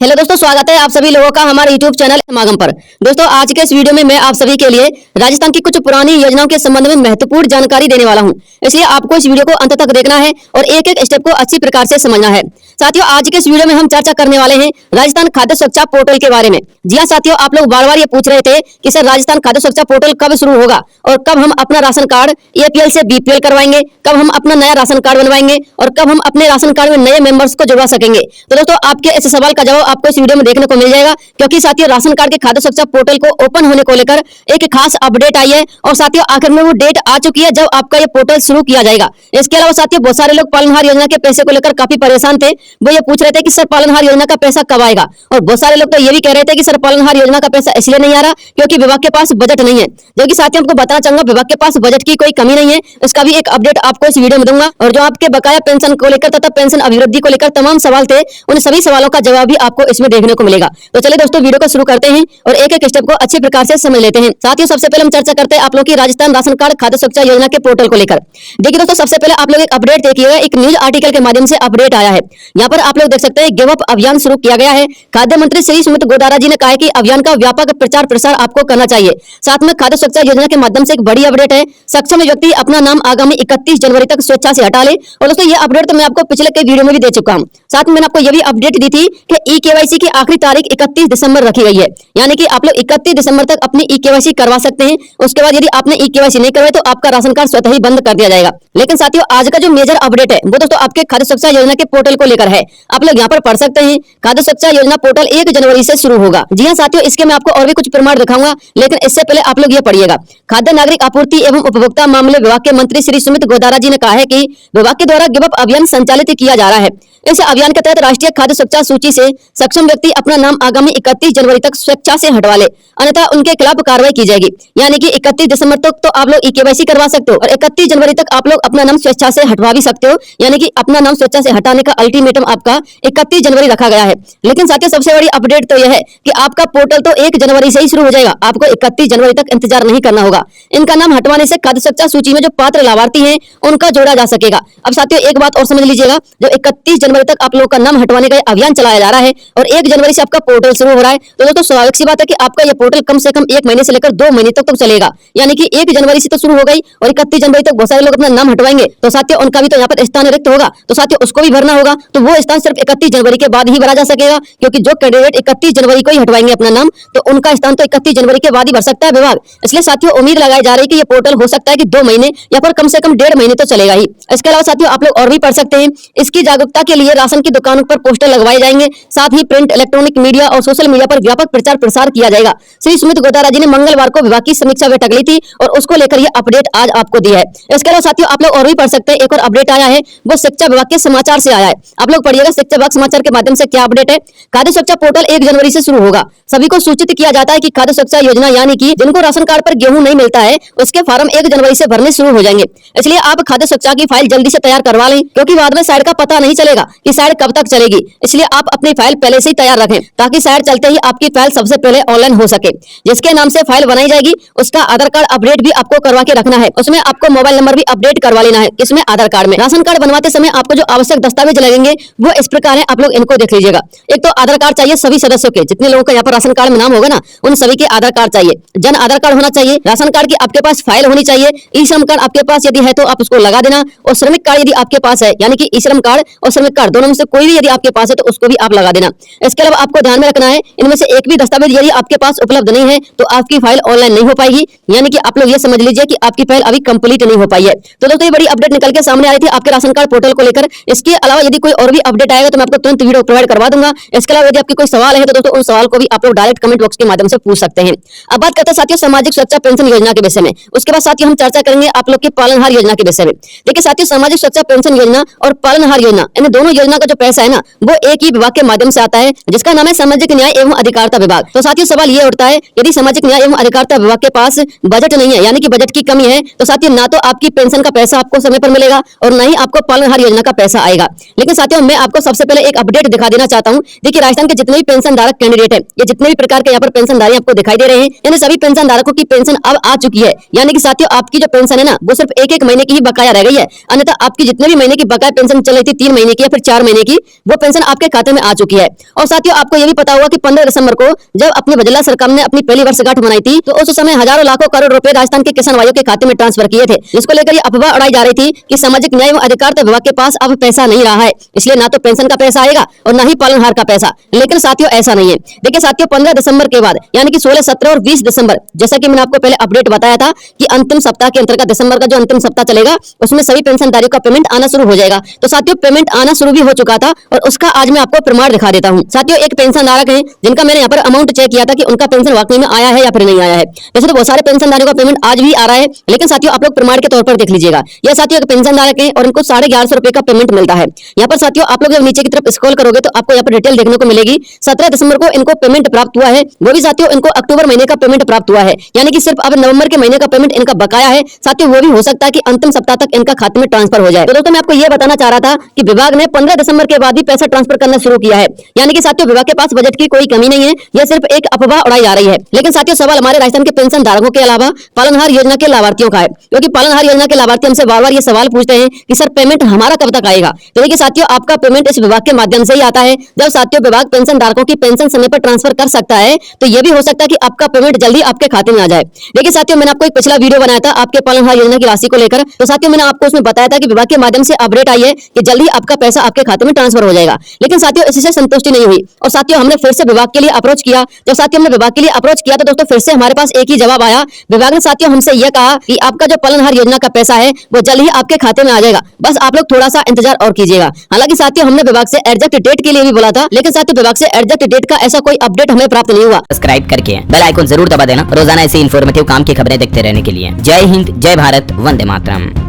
Hello दोस्तों, स्वागत है आप सभी लोगों का हमारे YouTube चैनल समागम पर। दोस्तों, आज के इस वीडियो में मैं आप सभी के लिए राजस्थान की कुछ पुरानी योजनाओं के संबंध में महत्वपूर्ण जानकारी देने वाला हूं। इसलिए आपको इस वीडियो को अंत तक देखना है और एक एक स्टेप को अच्छी प्रकार से समझना है। साथियों, आज के इस वीडियो में हम चर्चा करने वाले हैं राजस्थान खाद्य सुरक्षा पोर्टल के बारे में। जी हाँ साथियों, आप लोग बार बार ये पूछ रहे थे कि सर राजस्थान खाद्य सुरक्षा पोर्टल कब शुरू होगा और कब हम अपना राशन कार्ड APL से BPL करवाएंगे, कब हम अपना नया राशन कार्ड बनवाएंगे और कब हम अपने राशन कार्ड में नए मेंबर्स को जुड़वा सकेंगे। तो दोस्तों, आपके इस सवाल का जवाब आपको इस वीडियो में देखने को मिल जाएगा, क्योंकि साथियों राशन कार्ड के खाद्य सुरक्षा पोर्टल को ओपन होने को लेकर एक खास अपडेट आई है और साथियों आखिर में वो डेट आ चुकी है जब आपका ये पोर्टल शुरू किया जाएगा। इसके अलावा साथियों बहुत सारे लोग पालनहार योजना के पैसे को लेकर काफी परेशान थे। वो ये पूछ रहे थे कि सर पालनहार योजना का पैसा कब आएगा, और बहुत सारे लोग तो ये भी कह रहे थे कि सर पालनहार योजना का पैसा इसलिए नहीं आ रहा क्योंकि विभाग के पास बजट नहीं है। जो कि साथियों आपको बताना चाहूंगा, विभाग के पास बजट की कोई कमी नहीं है। इसका भी एक अपडेट आपको इस वीडियो में दूंगा और जो आपके बकाया पेंशन को लेकर तथा पेंशन अभिवृद्धि को लेकर तमाम सवाल थे, उन सभी सवालों का जवाब भी आपको इसमें देखने को मिलेगा। तो चलिए दोस्तों, वीडियो को शुरू करते हैं और एक एक स्टेप को अच्छी प्रकार से समझ लेते हैं। साथियों, सबसे पहले हम चर्चा करते हैं आप लोग की राजस्थान राशन कार्ड खाद्य सुरक्षा योजना के पोर्टल को लेकर। देखिए दोस्तों, सबसे पहले आप लोग एक अपडेट देखिएगा, एक न्यूज आर्टिकल के माध्यम से अपडेट आया है। यहाँ पर आप लोग देख सकते हैं गिव अप अभियान शुरू किया गया है। खाद्य मंत्री श्री सुमित गोदारा जी ने कहा है कि अभियान का व्यापक प्रचार प्रसार आपको करना चाहिए। साथ में खाद्य सुरक्षा योजना के माध्यम से एक बड़ी अपडेट है, सक्षम व्यक्ति अपना नाम आगामी 31 जनवरी तक स्वेच्छा से हटा ले। और दोस्तों, ये अपडेट तो मैं आपको पिछले कई वीडियो में भी दे चुका हूँ। साथ में मैंने आपको ये भी अपडेट दी थी कि eKYC की आखिरी तारीख 31 दिसंबर रखी गई है, यानी कि आप लोग 31 दिसंबर तक अपनी eKYC करवा सकते हैं। उसके बाद यदि आपने eKYC नहीं करवाए तो आपका राशन कार्ड स्वतः ही बंद कर दिया जाएगा। लेकिन साथियों, आज का जो मेजर अपडेट है वो दोस्तों आपके खाद्य सुरक्षा योजना के पोर्टल को लेकर है। आप लोग यहाँ पर पढ़ सकते हैं, खाद्य सुरक्षा योजना पोर्टल 1 जनवरी से शुरू होगा। जी हाँ साथियों, इसके मैं आपको और भी कुछ प्रमाण दिखाऊंगा, लेकिन इससे पहले आप लोग ये पढ़िएगा। खाद्य नागरिक आपूर्ति एवं उपभोक्ता मामले विभाग के मंत्री श्री सुमित गोदारा जी ने कहा है कि विभाग के द्वारा गिव अप अभियान संचालित किया जा रहा है। इस अभियान के तहत राष्ट्रीय खाद्य सुरक्षा सूची से सक्षम व्यक्ति अपना नाम आगामी 31 जनवरी तक स्वेच्छा से हटवा ले, अन्यथा उनके खिलाफ कार्रवाई की जाएगी। यानी कि 31 दिसंबर तक तो आप लोग eKYC करवा सकते हो और 31 जनवरी तक आप लोग अपना नाम स्वेच्छा से हटवा भी सकते हो। यानी कि अपना नाम स्वेच्छा से हटाने का अल्टीमेटम आपका 31 जनवरी रखा गया है। लेकिन साथियों, सबसे बड़ी अपडेट तो यह है कि आपका पोर्टल तो 1 जनवरी से ही शुरू हो जाएगा, आपको 31 जनवरी तक इंतजार नहीं करना होगा। इनका नाम हटवाने से खाद्य सुरक्षा सूची में जो पात्र लाभार्थी हैं उनका जोड़ा जा सकेगा। अब साथियों एक बात और समझ लीजिएगा, जो 31 जनवरी तक आप लोग का नाम हटवाने का अभियान चलाया जा रहा है और 1 जनवरी से आपका पोर्टल शुरू हो रहा है, तो दोस्तों स्वाभाविक सी बात है कि आपका यह पोर्टल कम से कम 1 महीने से लेकर 2 महीने तक तो चलेगा। यानी कि 1 जनवरी से तो शुरू हो गई और 31 जनवरी तक बहुत सारे लोग अपना नाम हटवाएंगे, तो साथियों उनका भी तो यहाँ पर स्थान रिक्त होगा, तो साथियों उसको भी भरना होगा। तो वो स्थान सिर्फ 31 जनवरी के बाद ही भरा जा सकेगा, क्योंकि जो कैंडिडेट 31 जनवरी को ही हटवाएंगे अपना नाम, तो उनका स्थान तो 31 जनवरी के बाद ही भर सकता है विभाग। इसलिए साथियों उम्मीद लगाई जा रही है कि ये पोर्टल हो सकता है कि 2 महीने या फिर कम से कम 1.5 महीने तो चलेगा ही। इसके अलावा साथियों आप लोग और भी पढ़ सकते हैं, इसकी जागरूकता के लिए राशन की दुकानों पर पोस्टर लगवाए जाएंगे, साथ ही प्रिंट, इलेक्ट्रॉनिक मीडिया और सोशल मीडिया पर व्यापक प्रचार प्रसार किया जाएगा। श्री सुमित गोदारा जी ने मंगलवार को विभाग की समीक्षा बैठक ली थी और उसको लेकर यह अपडेट आज आपको दी है। इसके अलावा साथियों आप लोग और भी पढ़ सकते हैं, एक और अपडेट आया है, वो शिक्षा विभाग के समाचार से आया है। आप लोग पढ़िएगा शिक्षा विभाग समाचार के माध्यम से क्या अपडेट है। खाद्य सुरक्षा पोर्टल 1 जनवरी से शुरू होगा। सभी को सूचित किया जाता है कि खाद्य सुरक्षा योजना यानी कि जिनको राशन कार्ड पर गेहूं नहीं मिलता है उसके फॉर्म 1 जनवरी से भरने शुरू हो जाएंगे। इसलिए आप खाद्य सुरक्षा की फाइल जल्दी से तैयार करवा लें, क्योंकि बाद में साइड का पता नहीं चलेगा कि साइड कब तक चलेगी। इसलिए आप अपनी फाइल पहले से ही तैयार रखें, ताकि साइड चलते ही आपकी फाइल सबसे पहले ऑनलाइन हो सके। जिसके नाम से फाइल बनाई जाएगी उसका आधार कार्ड अपडेट भी आपको करवा के रखना है। उसमें आपको मोबाइल नंबर भी अपडेट करवा लेना है। इसमें आधार कार्ड में राशन कार्ड बनवाते समय आपको जो आवश्यक दस्तावेज लगेंगे वो इस प्रकार है, आप लोग इनको देख लीजिएगा। एक तो आधार कार्ड चाहिए सभी सदस्यों के, जितने लोगों का यहाँ पर राशन कार्ड में नाम होगा ना, उन सभी के आधार कार्ड चाहिए। जन आधार कार्ड होना चाहिए, राशन कार्ड की आपके पास फाइल होनी चाहिए, ई श्रम कार्ड आपके पास यदि है तो आप उसको लगा देना, और श्रमिक कार्ड यदि आपके पास है, यानी कि ई श्रम कार्ड और श्रमिक कार्ड दोनों में से कोई भी यदि आपके पास है तो उसको भी आप लगा देना। इसके अलावा आपको ध्यान में रखना है, इनमें से एक भी दस्तावेज यदि आपके पास उपलब्ध नहीं है तो आपकी फाइल ऑनलाइन नहीं हो पाएगी। यानी कि आप लोग ये समझ लीजिए कि आपकी फाइल अभी कंप्लीट नहीं हो पाई है। तो दोस्तों ये बड़ी अपडेट निकल के सामने आ रही थी आपके राशन कार्ड पोर्टल को लेकर। इसके अलावा यदि कोई और भी अपडेट आएगा तो मैं आपको तुरंत वीडियो प्रोवाइड करवा दूंगा। इसके अलावा यदि आपके कोई सवाल है तो दोस्तों उन सवाल को भी आप लोग डायरेक्ट कमेंट बॉक्स के माध्यम से पूछ सकते हैं। अब बात करते हैं साथियों सामाजिक सुरक्षा पेंशन योजना के विषय में। उसके बाद साथियों हम चर्चा करेंगे आप लोग की पालनहार योजना के विषय में। देखिए साथियों, सामाजिक सुरक्षा पेंशन योजना और पालनहार योजना, इन दोनों योजना का जो पैसा है ना वो एक ही विभाग के माध्यम से आता है, जिसका नाम है सामाजिक न्याय एवं अधिकारिता विभाग। तो साथियों सवाल ये उठता है, यदि सामाजिक न्याय एवं अधिकारिता विभाग के पास बजट नहीं है, यानी कि बजट की कमी है, तो साथियों ना तो आपकी पेंशन का पैसा आपको समय पर मिलेगा और ना ही आपको पालनहार योजना का पैसा आएगा। लेकिन साथियों मैं आपको सबसे पहले एक अपडेट दिखा देना चाहता हूँ। देखिए राजस्थान के जितने भी पेंशन धारक कैंडिडेट है, ये जितने भी प्रकार के यहाँ पर पेंशन धारी आपको दिखाई दे रहे हैं, इन सभी पेंशन धारकों की पेंशन अब आ चुकी है। यानी कि साथियों आपकी जो पेंशन है ना वो सिर्फ 1-1 महीने की ही बकाया रह गई है, अन्यथा आपकी जितने भी महीने की बकाया पेंशन चल रही थी 3 महीने की या फिर 4 महीने की, वो पेंशन आपके खाते में आ चुकी है। और साथियों आपको ये भी पता होगा कि 15 दिसंबर को जब अपनी बजला सरकार ने अपनी पहली वर्षगांठ मनाई थी, तो उस समय हजारों लाखों करोड़ रुपए राजस्थान के किसान भाइयों के खाते में ट्रांसफर किए थे, जिसको लेकर ये अफवाह उड़ाई जा रही थी कि सामाजिक न्याय एवं अधिकारिता विभाग के पास अब पैसा नहीं रहा है, इसलिए ना तो पेंशन का पैसा आएगा और ना ही पालनहार का पैसा। लेकिन साथियों ऐसा नहीं है। देखिए साथियों 15 दिसंबर के बाद यानी कि 16, 17 और 20 दिसंबर, जैसा कि मैंने आपको पहले अपडेट बताया था कि अंतिम सप्ताह के अंतर्गत दिसंबर का जो अंतिम सप्ताह चलेगा उसमें सभी पेंशनधारियों का पेमेंट आना शुरू हो जाएगा। तो साथियों पेमेंट आना शुरू भी हो चुका था और उसका आज मैं आपको प्रमाण दिखा देता हूँ। साथियों एक पेंशनधारक है जिनका मैंने यहाँ पर अमाउंट चेक किया था कि उनका पेंशन वाकई में आया है या फिर नहीं आया है। वैसे तो बहुत सारे पेंशनधारियों का पेमेंट आज भी आ रहा है, लेकिन साथियों आप लोग प्रमाण के तौर पर देख लीजिएगा। यह साथियों एक पेंशनधारक है और इनको 1150 रुपए का पेमेंट मिलता है। यहाँ पर साथियों आप लोग जब नीचे की तरफ स्क्रॉल करोगे तो आपको यहाँ पर डिटेल देखने को मिलेगी। 17 दिसंबर को इनको पेमेंट प्राप्त हुआ है, वो भी साथियों इनको अक्टूबर महीने का पेमेंट प्राप्त हुआ है, यानी कि सिर्फ अब नवंबर के महीने का पेमेंट इनका बकाया है। साथियों वो भी हो सकता है कि अंतिम सप्ताह तक इनका खाते में ट्रांसफर हो जाए। तो दोस्तों मैं आपको ये बताना चाह रहा था कि विभाग ने 15 दिसंबर के बाद भी पैसा ट्रांसफर करना शुरू किया है, यानी कि साथियों विभाग के पास बजट की कोई कमी नहीं है, यह सिर्फ एक अफवाह उड़ाई जा रही है। लेकिन साथियों सवाल हमारे राजस्थान के पेंशन धारकों के अलावा पालनहार योजना के लाभार्थियों का है, क्योंकि पालनहार योजना के लाभार्थी हमसे बार बार ये सवाल पूछते हैं कि सर पेमेंट हमारा कब तक आएगा। तो देखिए साथियों आपका पेमेंट इस विभाग के माध्यम से ही आता है। जब साथियों विभाग पेंशन धारकों की पेंशन समय पर ट्रांसफर कर सकता है, तो यह भी हो सकता है कि आपका पेमेंट जल्दी आपके खाते में आ जाए। देखिए साथियों मैंने आपको एक पिछला वीडियो बनाया था आपके पालनहार योजना की राशि को लेकर, तो साथियों मैंने आपको उसमें बताया था कि विभाग के माध्यम से अपडेट आई है कि जल्दी आपका पैसा आपके खाते में ट्रांसफर हो जाएगा। लेकिन साथियों इससे संतुष्टि नहीं हुई और साथियों हमने फिर से विभाग के लिए अप्रोच किया। जब साथियों हमने विभाग के लिए अप्रोच किया तो दोस्तों फिर से हमारे पास एक ही जवाब आया। विभाग ने साथियों हमसे यह कहा कि आपका जो पालनहार योजना का पैसा है वो जल्द ही आपके खाते में आ जाएगा, बस आप लोग थोड़ा सा इंतजार और कीजिएगा। हालांकि साथियों हमने विभाग से एग्जैक्ट डेट के लिए भी बोला था, लेकिन साथियों विभाग से एग्जैक्ट डेट का ऐसा कोई अपडेट हमें प्राप्त नहीं हुआ। सब्सक्राइब करके बेल आइकन जरूर दबा देना रोजाना ऐसे इन्फॉर्मेटिव काम की खबरें देखते रहने के लिए। जय हिंद, जय भारत, वंदे मातरम।